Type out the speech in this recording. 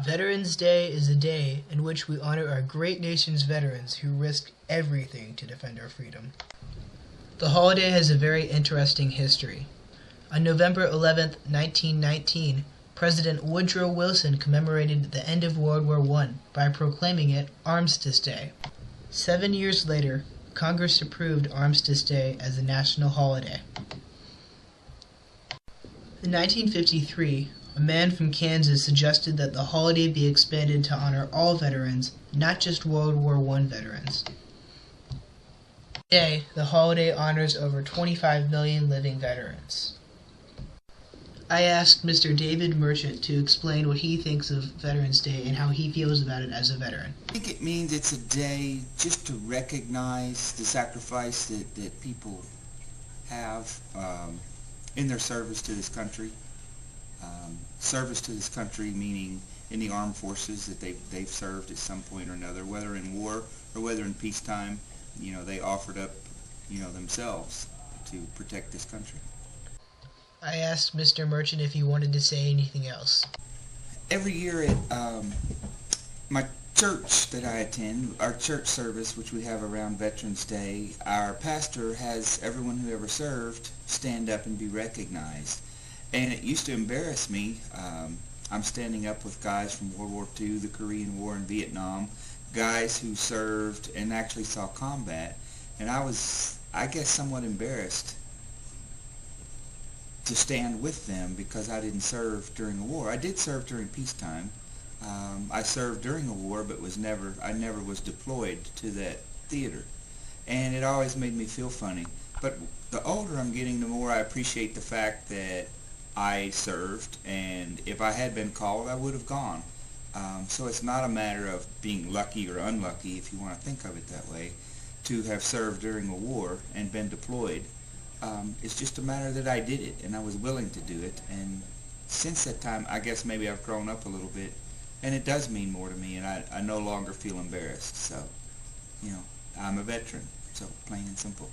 Veterans Day is a day in which we honor our great nation's veterans who risked everything to defend our freedom. The holiday has a very interesting history. On November 11, 1919, President Woodrow Wilson commemorated the end of World War I by proclaiming it Armistice Day. 7 years later, Congress approved Armistice Day as a national holiday. In 1953, a man from Kansas suggested that the holiday be expanded to honor all veterans, not just World War I veterans. Today, the holiday honors over 25 million living veterans. I asked Mr. David Merchant to explain what he thinks of Veterans Day and how he feels about it as a veteran. I think it means it's a day just to recognize the sacrifice that people have in their service to this country. Service to this country meaning in the armed forces that they've served at some point or another, whether in war or whether in peacetime. They offered up, themselves to protect this country. I asked Mr. Merchant if he wanted to say anything else. Every year at my church that I attend, our church service, which we have around Veterans Day, our pastor has everyone who ever served stand up and be recognized. And it used to embarrass me. I'm standing up with guys from World War II, the Korean War, and Vietnam, guys who served and actually saw combat. And I was, I guess, somewhat embarrassed to stand with them because I didn't serve during the war. I did serve during peacetime. I served during the war, but I never was deployed to that theater. And it always made me feel funny. But the older I'm getting, the more I appreciate the fact that I served, and if I had been called, I would have gone. So it's not a matter of being lucky or unlucky, if you want to think of it that way, to have served during a war and been deployed. It's just a matter that I did it, and I was willing to do it. And since that time, I guess maybe I've grown up a little bit, and it does mean more to me, and I no longer feel embarrassed. So, I'm a veteran, so plain and simple.